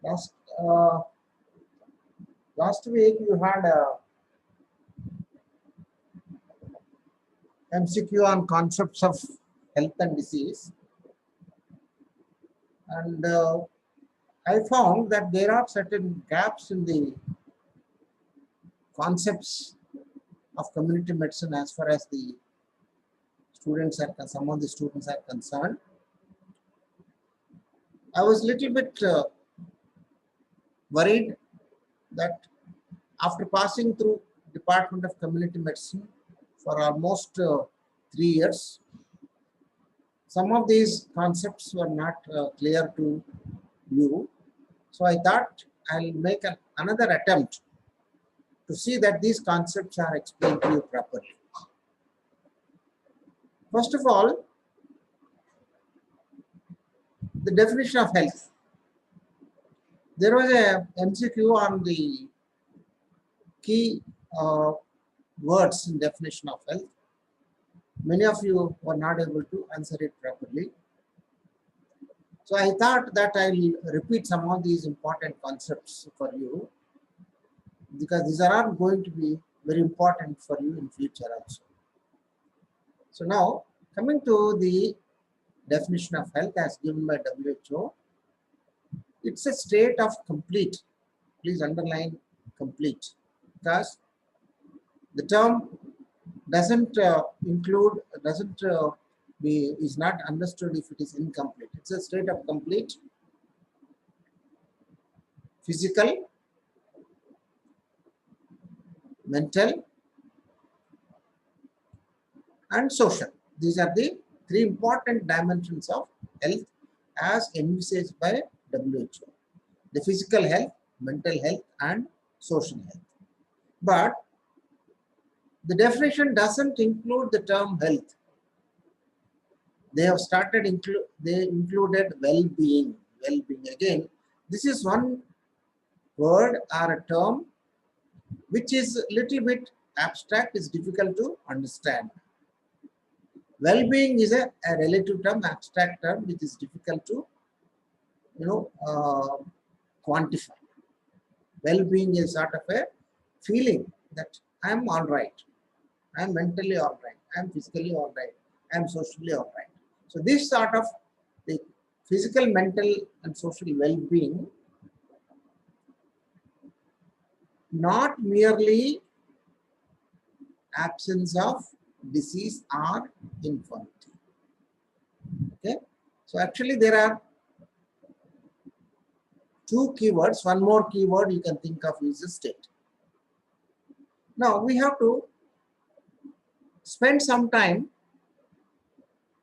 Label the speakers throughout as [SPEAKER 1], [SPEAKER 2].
[SPEAKER 1] Last uh, last week you had a MCQ on concepts of health and disease, and I found that there are certain gaps in the concepts of community medicine as far as the students are some of the students are concerned. I was a little bit worried that after passing through Department of Community Medicine for almost 3 years, some of these concepts were not clear to you. So I thought I'll make another attempt to see that these concepts are explained to you properly. First of all, the definition of health. There was a MCQ on the key words in definition of health. Many of you were not able to answer it properly. So I thought that I'll repeat some of these important concepts for you, because these are going to be very important for you in future also. So now, coming to the definition of health as given by WHO, it's a state of complete. Please underline complete, because the term doesn't is not understood if it is incomplete. It's a state of complete physical, mental, and social. These are the 3 important dimensions of health as envisaged by WHO. The physical health, mental health, and social health. But the definition doesn't include the term health. They have started they included well-being. Well-being again. This is one word or a term which is a little bit abstract, is difficult to understand. Well-being is a relative term, abstract term, which is difficult to quantify. Well-being is sort of a feeling that I am all right, I am mentally all right, I am physically all right, I am socially all right. So this sort of the physical, mental, and social well-being, not merely absence of disease or infirmity. Okay, so actually there are 2 keywords. One more keyword you can think of is a state. Now we have to spend some time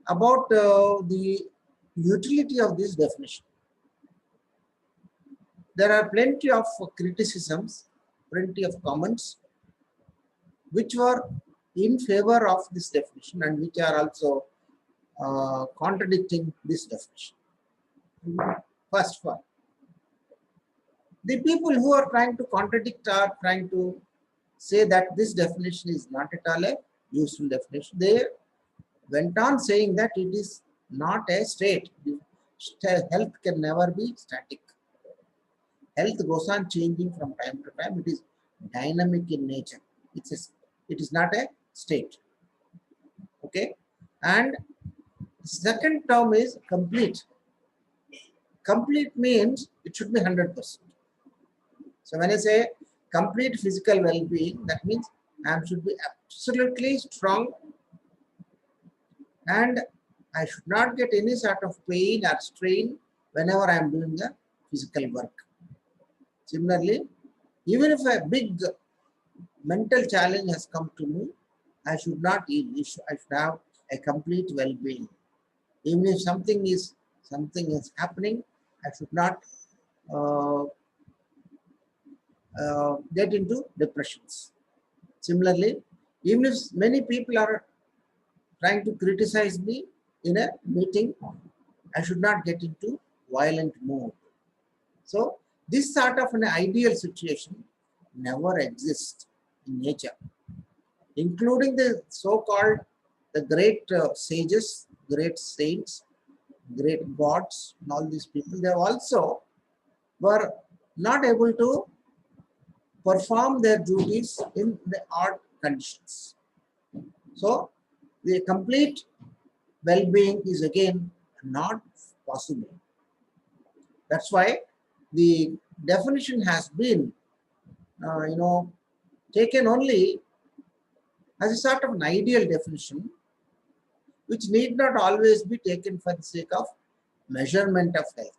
[SPEAKER 1] about the utility of this definition. There are plenty of criticisms, plenty of comments which were in favor of this definition and which are also contradicting this definition. First one, the people who are trying to contradict are trying to say that this definition is not at all a useful definition. They went on saying that it is not a state. Health can never be static. Health goes on changing from time to time. It is dynamic in nature. It is not a state. Okay. And second term is complete. Complete means it should be 100%. So when I say complete physical well-being, that means I should be absolutely strong and I should not get any sort of pain or strain whenever I am doing the physical work. Similarly, even if a big mental challenge has come to me, I should not yield. I should have a complete well-being. Even if something is happening, I should not get into depressions. Similarly, even if many people are trying to criticize me in a meeting, I should not get into violent mood. So this sort of an ideal situation never exists in nature, including the so-called the great sages, great saints, great gods, and all these people. They have also were not able to perform their duties in the odd conditions. So the complete well-being is again not possible. That's why the definition has been, taken only as a sort of an ideal definition, which need not always be taken for the sake of measurement of health.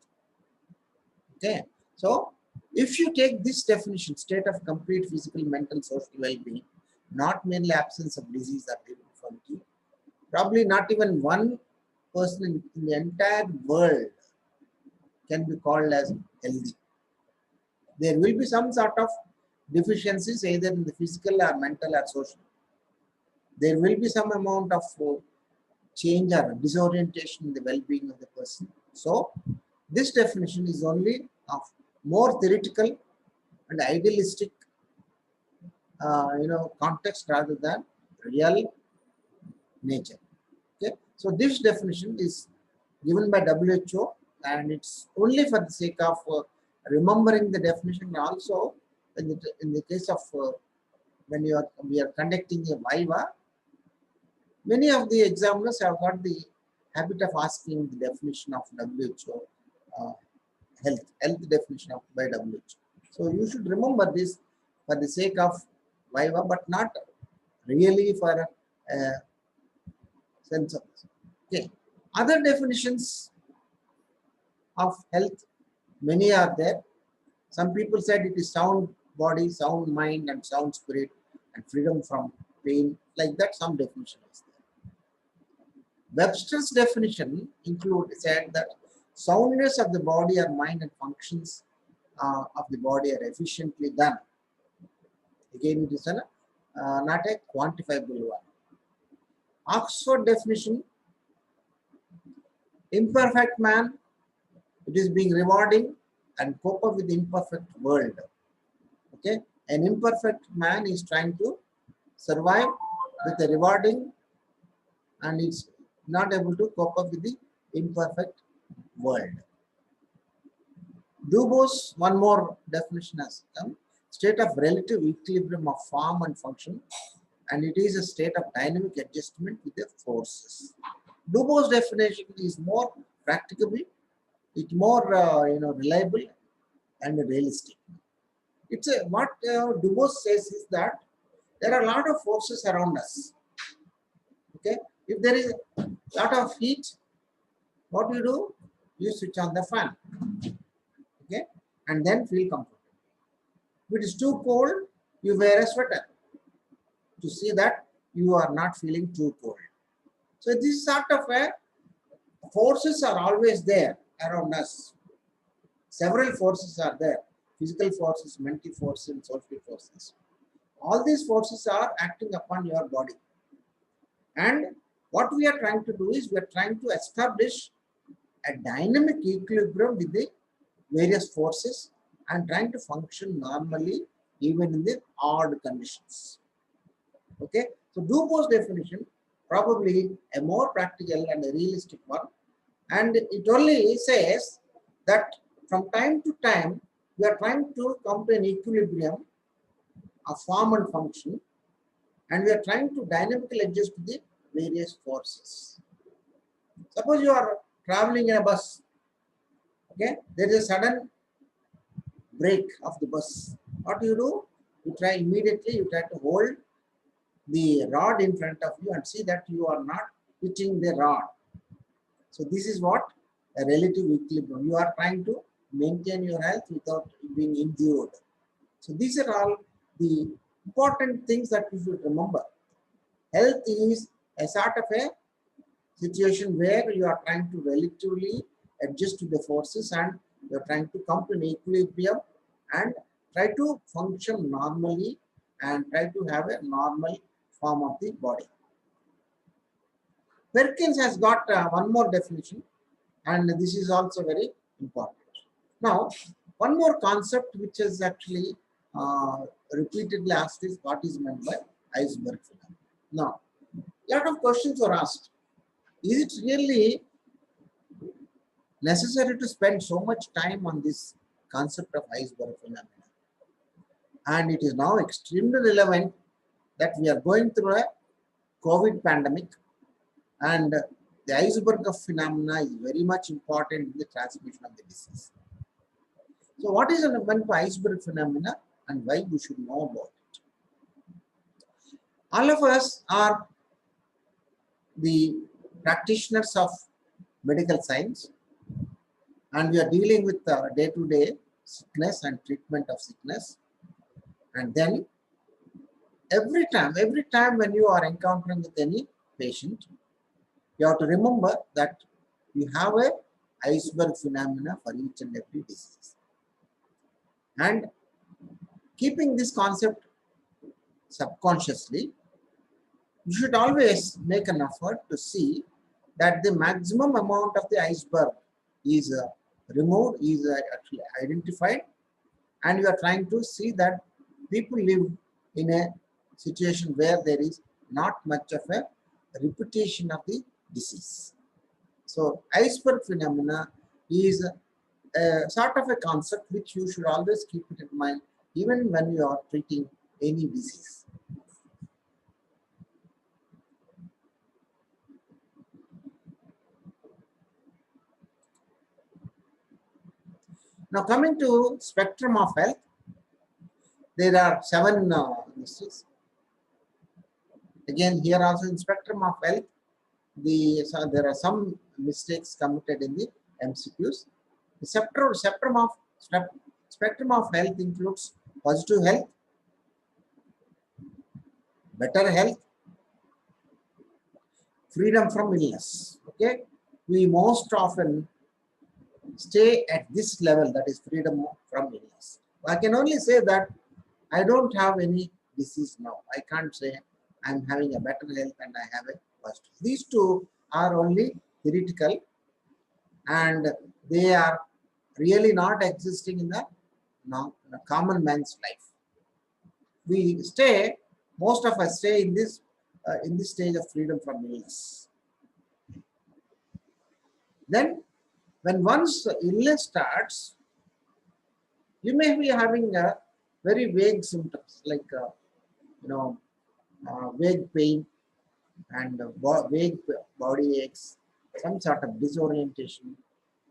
[SPEAKER 1] Okay, so if you take this definition, state of complete physical, mental, social well-being, not merely absence of disease or infirmity, probably not even one person in the entire world can be called as healthy. There will be some sort of deficiencies either in the physical or mental or social. There will be some amount of change or disorientation in the well-being of the person. So this definition is only of more theoretical and idealistic context rather than real nature. Okay, so this definition is given by WHO, and it's only for the sake of remembering the definition. Also in the case of when we are conducting a viva, many of the examiners have got the habit of asking the definition of WHO, health definition of by WHO. So you should remember this for the sake of viva, but not really for sense of this. Okay. Other definitions of health, many are there. Some people said it is sound body, sound mind, and sound spirit, and freedom from pain. Like that, some definition is there. Webster's definition said that soundness of the body or mind and functions of the body are efficiently done. Again, it is not a quantifiable one. Oxford definition: imperfect man, it is being rewarding and cope up with the imperfect world. Okay, an imperfect man is trying to survive with a rewarding and is not able to cope up with the imperfect world. Dubos, one more definition has come: state of relative equilibrium of form and function, and it is a state of dynamic adjustment with the forces. Dubos definition is more practicable, it's more reliable and realistic. It's what Dubos says is that there are a lot of forces around us. Okay, if there is a lot of heat, what do? You switch on the fan. Okay, and then feel comfortable. If it is too cold, you wear a sweater to see that you are not feeling too cold. So this sort of forces are always there around us. Several forces are there: physical forces, mental forces, and social forces. All these forces are acting upon your body. And what we are trying to do is we are trying to establish a dynamic equilibrium with the various forces and trying to function normally even in the odd conditions. Okay, so Dubos definition probably a more practical and a realistic one, and it only says that from time to time we are trying to come to an equilibrium of form and function, and we are trying to dynamically adjust to the various forces. Suppose you are traveling in a bus. Okay, there is a sudden brake of the bus. What do? You try immediately, you try to hold the rod in front of you and see that you are not hitting the rod. So this is what a relative equilibrium. You are trying to maintain your health without being injured. So these are all the important things that you should remember. Health is a sort of a situation where you are trying to relatively adjust to the forces and you are trying to come to an equilibrium and try to function normally and try to have a normal form of the body. Perkins has got one more definition, and this is also very important. Now, one more concept which is actually repeatedly asked is what is meant by iceberg phenomenon. Now, a lot of questions were asked. Is it really necessary to spend so much time on this concept of iceberg phenomena. And it is now extremely relevant that we are going through a COVID pandemic, and the iceberg of phenomena is very much important in the transmission of the disease. So what is meant by iceberg phenomena and why we should know about it? All of us are the practitioners of medical science, and we are dealing with day-to-day sickness and treatment of sickness. And then every time when you are encountering with any patient, you have to remember that you have a iceberg phenomena for each and every disease. And keeping this concept subconsciously, you should always make an effort to see that the maximum amount of the iceberg is removed, is actually identified, and you are trying to see that people live in a situation where there is not much of a repetition of the disease. So iceberg phenomena is a sort of a concept which you should always keep it in mind even when you are treating any disease. Now coming to spectrum of health, there are 7 diseases. Again, here also in spectrum of health, there are some mistakes committed in the MCQs. The spectrum of health includes positive health, better health, freedom from illness. Okay, we most often stay at this level, that is freedom from illness. I can only say that I don't have any disease now. I can't say I'm having a better health and I have a positive. These two are only theoretical, and they are really not existing in the common man's life. Most of us stay in this stage of freedom from illness. Then, when once illness starts, you may be having a very vague symptoms like vague pain and vague body aches, some sort of disorientation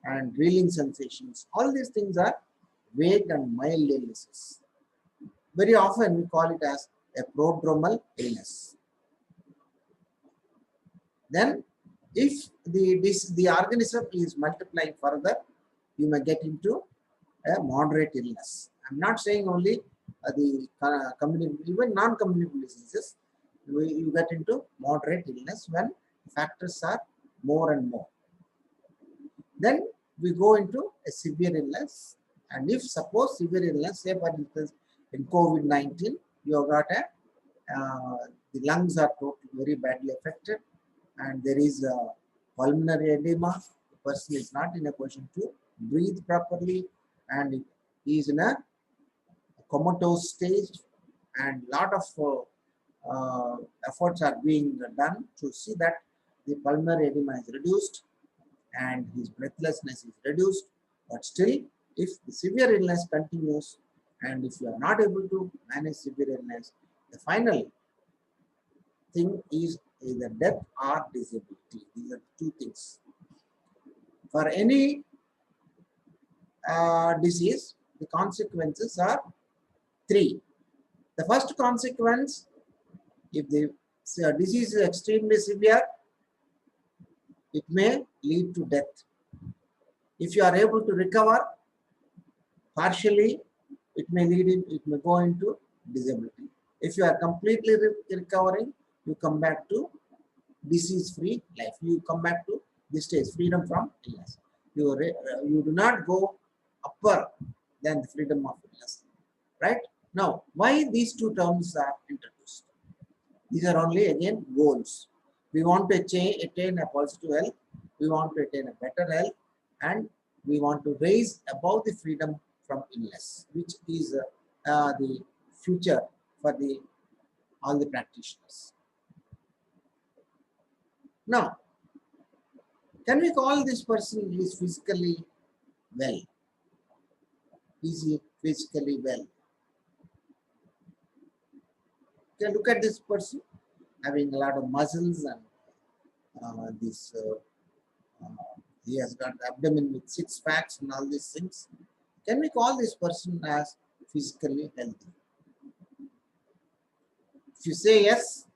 [SPEAKER 1] and reeling sensations. All these things are vague and mild illnesses. Very often we call it as a prodromal illness. Then if the organism is multiplying further, you may get into a moderate illness. I'm not saying only even non-communicable diseases, you get into moderate illness when factors are more and more. Then we go into a severe illness, and if suppose severe illness, say for instance in COVID-19, you have got the lungs are totally very badly affected, and there is a pulmonary edema. The person is not in a position to breathe properly, and he is in a comatose stage, and lot of efforts are being done to see that the pulmonary edema is reduced and his breathlessness is reduced. But still, if the severe illness continues and if you are not able to manage severe illness, the final thing is either death or disability. These are two things. For any disease, the consequences are 3. The first consequence, if the disease is extremely severe, it may lead to death. If you are able to recover partially, it may go into disability. If you are completely recovering, you come back to disease-free life. You come back to this stage, freedom from illness. You do not go upper than the freedom of illness. Right? Now, why these two terms are introduced? These are only again goals. We want to attain a positive health, we want to attain a better health, and we want to raise above the freedom from illness, which is the future for all the practitioners. Now, can we call this person is physically well? is he physically well? Okay, look at this person having a lot of muscles and this. He has got abdomen with six packs and all these things. Can we call this person as physically healthy? If you say yes,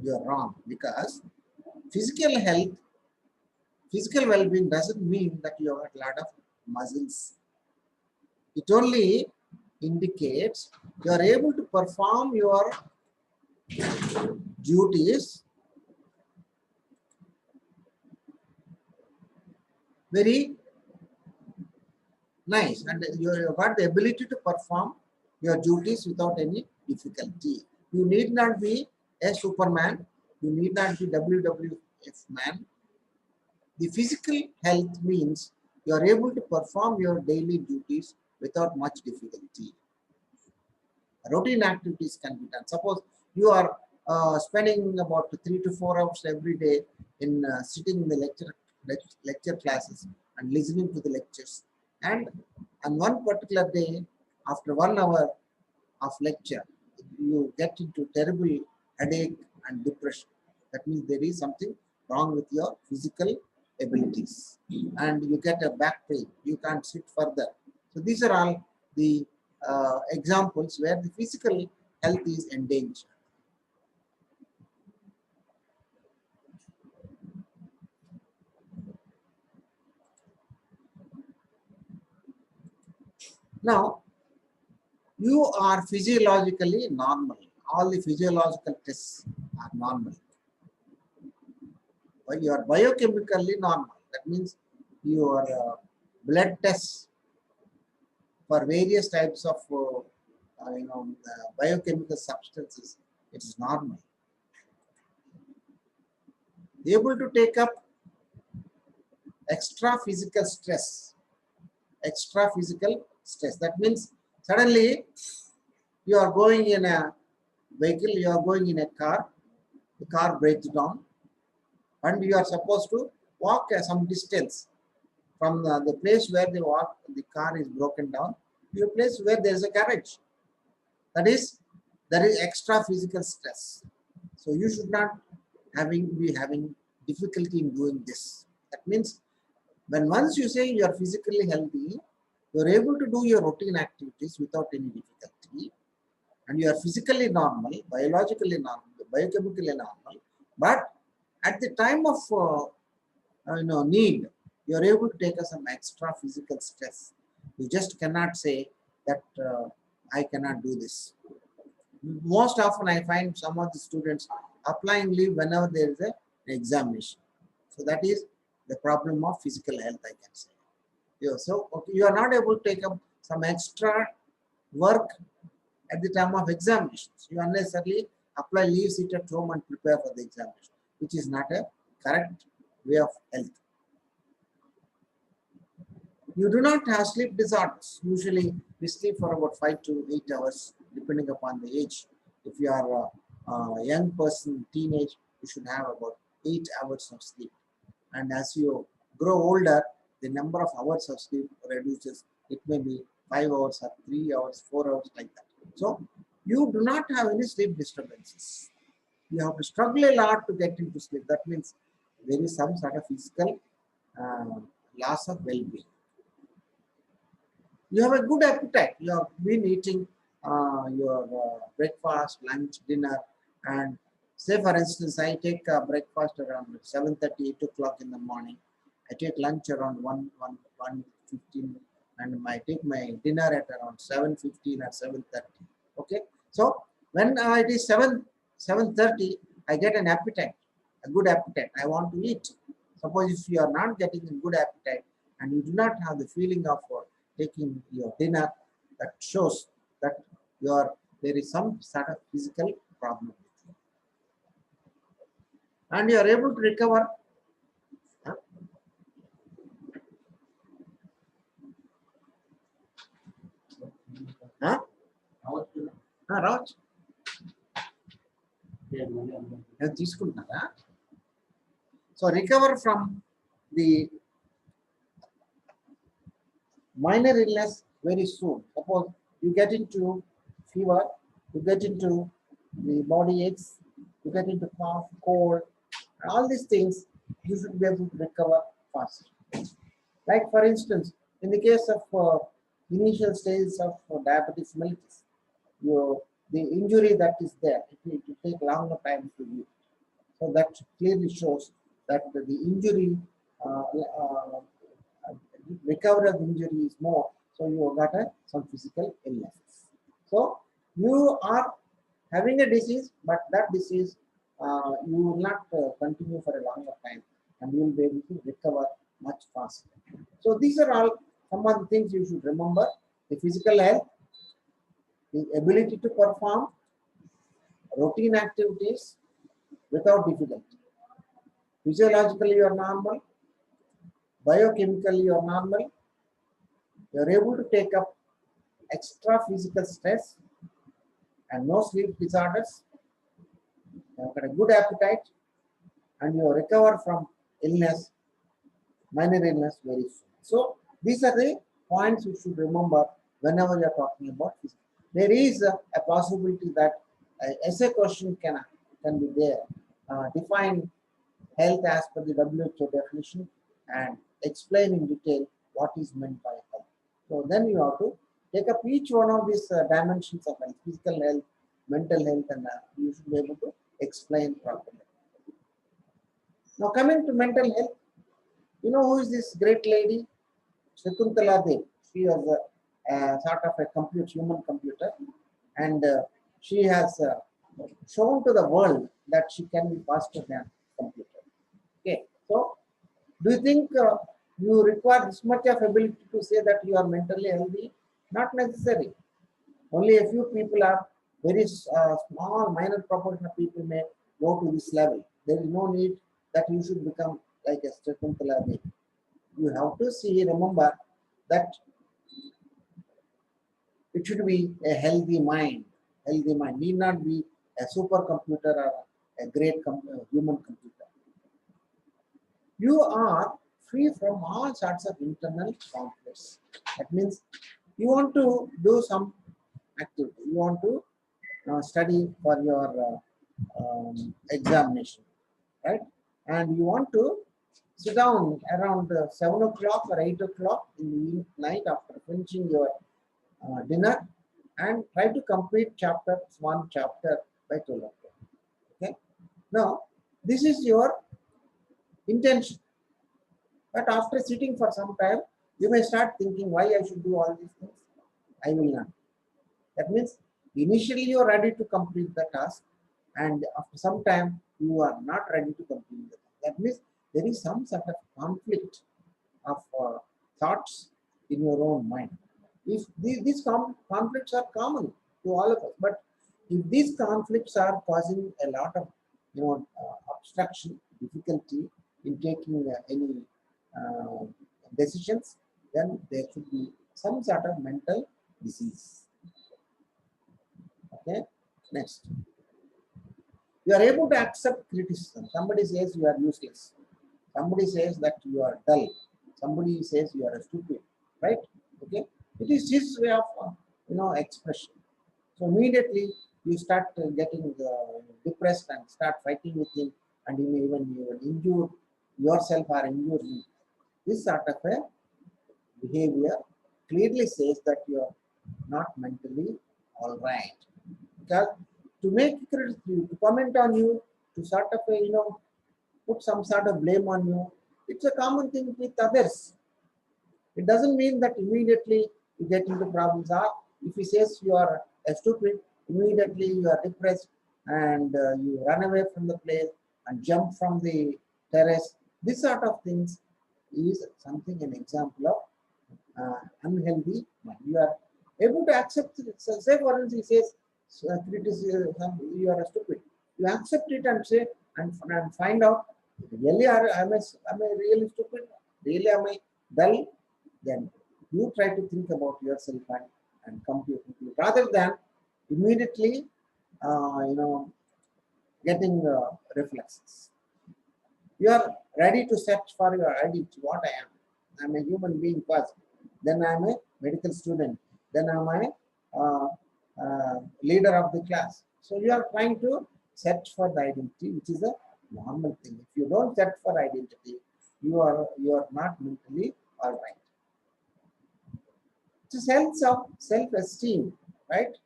[SPEAKER 1] you are wrong, because physical health, physical well-being doesn't mean that you have a lot of muscles. It only indicates you are able to perform your duties very nice, and you have got the ability to perform your duties without any difficulty. You need not be a Superman. You need not be WWF man. The physical health means you are able to perform your daily duties without much difficulty. Routine activities can be done. Suppose you are spending about 3 to 4 hours every day in sitting in the lecture classes and listening to the lectures, and on one particular day, after 1 hour of lecture, you get into terrible headache and depression. That means there is something wrong with your physical abilities, and you get a back pain. You can't sit further. So these are all the examples where the physical health is endangered. Now, you are physiologically normal. All the physiological tests are normal. But you are biochemically normal. That means your blood tests for various types of biochemical substances, it is normal. Able to take up extra physical stress. Extra physical stress. That means suddenly you are going in a vehicle, you are going in a car, the car breaks down, and you are supposed to walk some distance from the place where the car is broken down to a place where there is a garage. That is, there is extra physical stress. So you should not be having difficulty in doing this. That means when once you say you are physically healthy, you are able to do your routine activities without any difficulty, and you are physically normal, biologically normal, biochemically normal. But at the time of need, you are able to take some extra physical stress. You just cannot say that I cannot do this. Most often I find some of the students applying leave whenever there is an examination. So that is the problem of physical health, I can say. So okay, you are not able to take up some extra work at the time of examinations. You unnecessarily apply leave, sit at home and prepare for the examination, which is not a correct way of health. You do not have sleep disorders. Usually we sleep for about 5 to 8 hours, depending upon the age. If you are a young person, teenage, you should have about 8 hours of sleep. And as you grow older, the number of hours of sleep reduces. It may be 5 hours or 3 hours, 4 hours, like that. So you do not have any sleep disturbances. You have to struggle a lot to get into sleep. That means there is some sort of physical loss of well-being. You have a good appetite. You have been eating your breakfast, lunch, dinner, and say for instance, I take breakfast around 7:30, 8 o'clock in the morning. I take lunch around 1:15, and I take my dinner at around 7:15 or 7:30. Okay, so when it is 7:30, I get an appetite, a good appetite. I want to eat. Suppose if you are not getting a good appetite and you do not have the feeling of taking your dinner, that shows that there is some sort of physical problem with you. And you are able to recover. Huh? Huh? Raj? So recover from the minor illness very soon. Suppose you get into fever, you get into the body aches, you get into cough, cold, all these things, you should be able to recover fast. Like for instance, in the case of initial stages of diabetes mellitus, the injury that is there, it will take longer time to heal. So that clearly shows that the injury, recovery of injury is more. So you got some physical illnesses. So you are having a disease, but that disease you will not continue for a longer time, and you will be able to recover much faster. So these are all some of the things you should remember: the physical health, the ability to perform routine activities without difficulty. Physiologically, you are normal. Biochemically, you are normal. You are able to take up extra physical stress and no sleep disorders. You have got a good appetite, and you recover from illness, minor illness very soon. So these are the points you should remember whenever you are talking about physical. There is a possibility that an essay question can be there. Define health as per the WHO definition and explain in detail what is meant by health. So then you have to take up each one of these dimensions of health: physical health, mental health, and you should be able to explain properly. Now coming to mental health, you know who is this great lady? Shakuntala Dev. She was a sort of a human computer, and she has shown to the world that she can be faster than computer. Okay, so do you think you require this much of ability to say that you are mentally healthy? Not necessary. Only a few people are very small, minor proportion of people may go to this level. There is no need that you should become like a Shakuntala Devi. You have to remember that it should be a healthy mind. Healthy mind need not be a supercomputer or a great human computer. You are free from all sorts of internal conflicts. That means you want to do some activity. You want to study for your examination, right? And you want to sit down around 7 o'clock or 8 o'clock in the night after finishing your dinner and try to complete one chapter by 12 o'clock. Okay. Now, this is your intention. But after sitting for some time, you may start thinking why I should do all these things. I will not. That means initially you are ready to complete the task, and after some time you are not ready to complete the task. That means there is some sort of conflict of thoughts in your own mind. If these conflicts are common to all of us, but if these conflicts are causing a lot of obstruction, difficulty in taking any decisions, then there should be some sort of mental disease. Okay, next. You are able to accept criticism. Somebody says you are useless. Somebody says that you are dull. Somebody says you are stupid, right? Okay, it is his way of expression. So immediately you start getting depressed and start fighting with him, and you may even injure yourself or injure him. This sort of a behavior clearly says that you are not mentally all right. Because to make criticism, to comment on you, to sort of put some sort of blame on you, it's a common thing with others. It doesn't mean that immediately you get into problems. If he says you are stupid, immediately you are depressed and you run away from the place and jump from the terrace. This sort of things is something, an example of unhealthy mind. You are able to accept it. So say for instance, he says criticism, you are stupid. You accept it and say and find out really am I really stupid? Really am I dull? Then you try to think about yourself and come to a conclusion rather than immediately getting reflexes. You are ready to search for your identity. What I am. I am a human being first. then I am a medical student, then I am a leader of the class. So you are trying to search for the identity, which is a normal thing. If you don't search for identity, you are not mentally all right. It's a sense of self-esteem, right?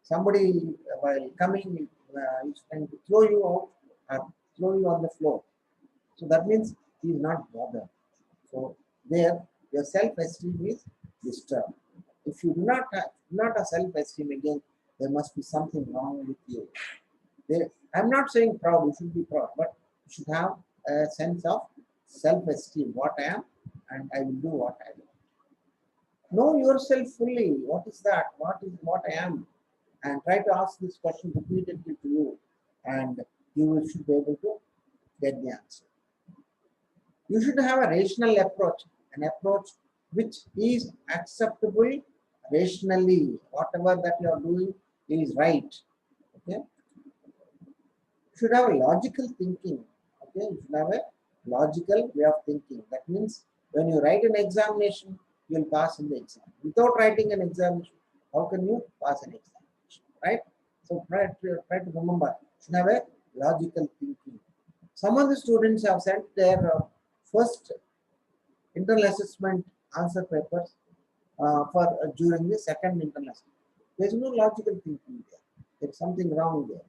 [SPEAKER 1] Somebody while coming is trying to throw you out or throw you on the floor. So that means he is not bothered. So there your self-esteem is disturbed. If you do not have self-esteem, again, there must be something wrong with you. I'm not saying proud, you should be proud, but you should have a sense of self-esteem, what I am, and I will do what I will. Know yourself fully. What is that? What I am? And try to ask this question repeatedly to you, and you should be able to get the answer. You should have a rational approach, an approach which is acceptable rationally. Whatever that you are doing is right. Okay. You should have a logical thinking. Okay. You should have a logical way of thinking. That means when you write an examination, you will pass in the exam. Without writing an examination, how can you pass an examination? Right? So try to remember. You should have a logical thinking. Some of the students have sent their first internal assessment answer papers for during the second internal assessment. There is no logical thinking there. There is something wrong there.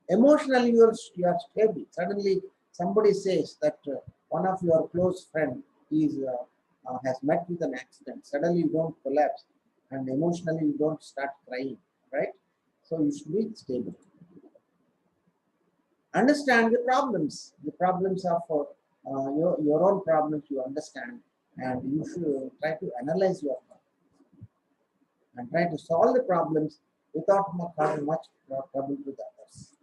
[SPEAKER 1] Emotionally, you are stable. Suddenly, somebody says that one of your close friend has met with an accident. Suddenly, you don't collapse, and emotionally, you don't start crying. Right? So you should be stable. Understand the problems of your own problems you understand, and you should try to analyze your problems and try to solve the problems without causing much trouble to the others.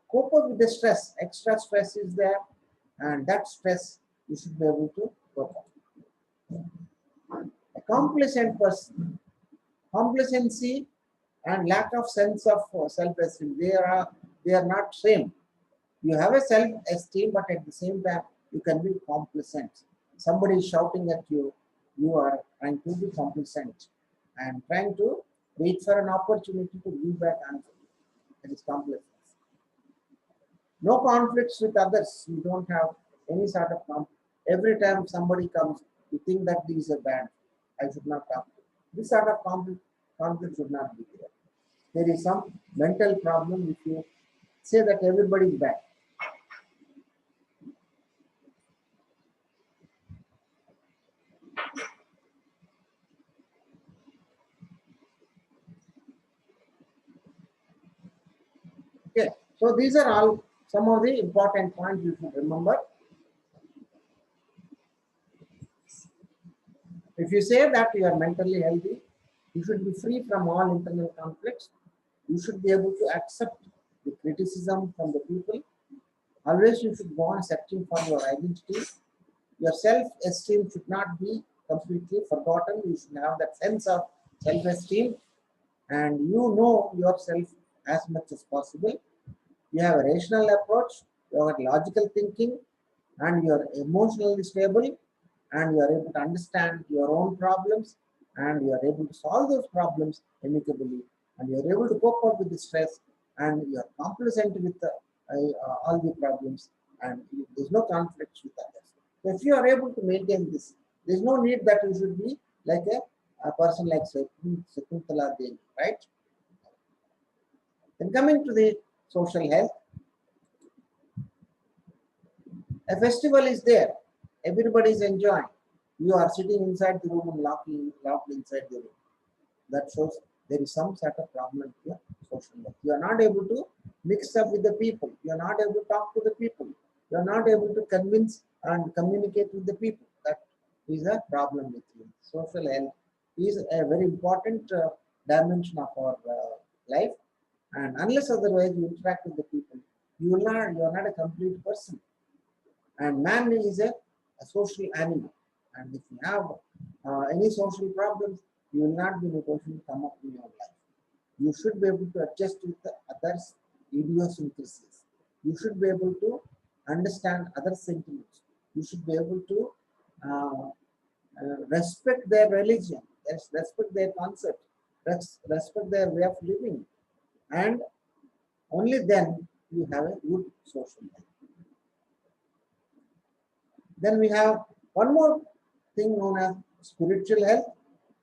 [SPEAKER 1] Cope up with the stress. Extra stress is there, and that stress you should be able to cope up. A complacent person, complacency and lack of sense of self-esteem, they are not same. You have a self-esteem, but at the same time, you can be complacent. Somebody is shouting at you, you are trying to be complacent and trying to wait for an opportunity to give back answer. That is complacence. No conflicts with others. You don't have any sort of conflict. Every time somebody comes, you think that these are bad. I should not talk to. This sort of conflict should not be there. There is some mental problem if you say that everybody is bad. Okay, so these are all some of the important points you should remember. If you say that you are mentally healthy, you should be free from all internal conflicts. You should be able to accept the criticism from the people. Always you should go on searching for your identity. Your self-esteem should not be completely forgotten. You should have that sense of self-esteem, and you know yourself as much as possible. You have a rational approach, you have a logical thinking, and you are emotionally stable, and you are able to understand your own problems, and you are able to solve those problems amicably, and you are able to cope up with the stress, and you are complacent with all the problems, and there is no conflicts with others. So if you are able to maintain this, there is no need that you should be like a person like Sakuntala Devi, right? Then coming to the social health, a festival is there. Everybody is enjoying. You are sitting inside the room and locked inside the room. That shows there is some sort of problem with your social life. You are not able to mix up with the people. You are not able to talk to the people. You are not able to convince and communicate with the people. That is a problem with you. Social health is a very important dimension of our life. And unless otherwise you interact with the people, you are not a complete person. And man is a social animal. And if you have any social problems, you will not be in a position to come up in your life. You should be able to adjust with the others' idiosyncrasies. You should be able to understand other sentiments. You should be able to uh, respect their religion, respect their concept, respect their way of living, and only then you have a good social life. Then we have one more thing known as spiritual health.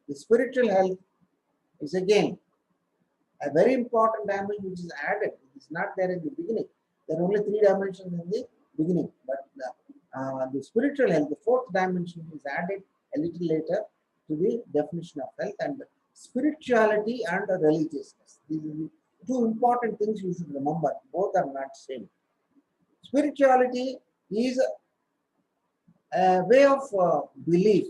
[SPEAKER 1] The spiritual health is again a very important dimension which is added. It is not there in the beginning. There are only three dimensions in the beginning, but the spiritual health, the fourth dimension, is added a little later to the definition of health. And spirituality and religiousness. These are the two important things you should remember. Both are not same. Spirituality is a way of belief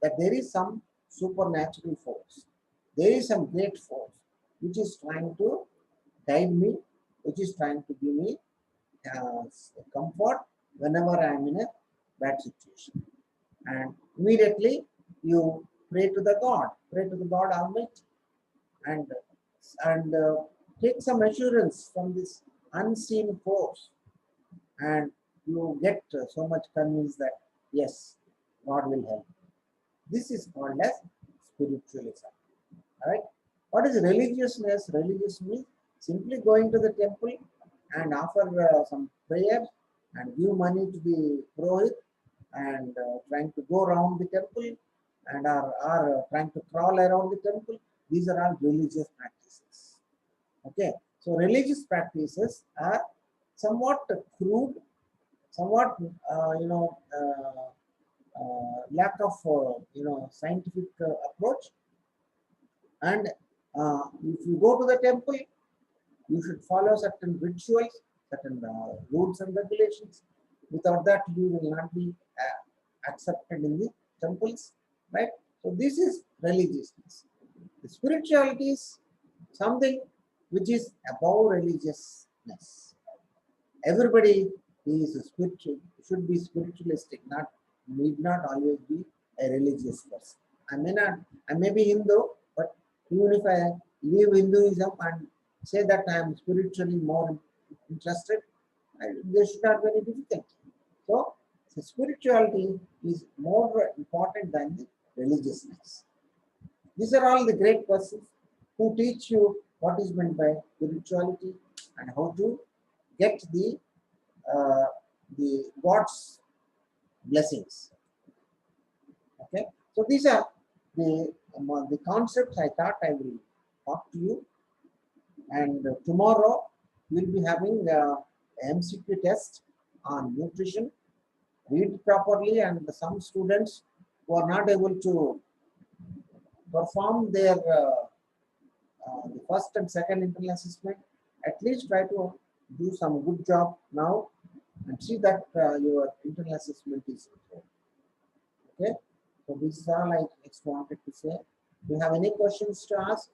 [SPEAKER 1] that there is some supernatural force. There is some great force which is trying to guide me, which is trying to give me comfort whenever I am in a bad situation. And immediately you pray to the God Almighty, and take some assurance from this unseen force, and you get so much convinced that yes, God will help. This is called as spiritualism. All right. What is religiousness? Religious means simply going to the temple and offer some prayers and give money to the Prohit, and trying to go around the temple, and are trying to crawl around the temple. These are all religious practices. Okay. So religious practices are somewhat crude, somewhat lack of scientific approach. And if you go to the temple, you should follow certain rituals, certain rules and regulations. Without that, you will not be accepted in the temples, right? So this is religiousness. The spirituality is something which is above religiousness. Everybody is spiritual, should be spiritualistic, need not always be a religious person. I may be Hindu, but even if I leave Hinduism and say that I am spiritually more interested, there should not be any difficulty. So, spirituality is more important than the religiousness. These are all the great persons who teach you what is meant by spirituality and how to get uh, the God's blessings. Okay, so these are the concepts I thought I will talk to you. And tomorrow we'll be having MCQ test on nutrition. Read properly, and some students who are not able to perform their the first and second internal assessment, at least try to do some good job now and see that your internal assessment is improved. Okay, so this is all I just wanted to say. Do you have any questions to ask?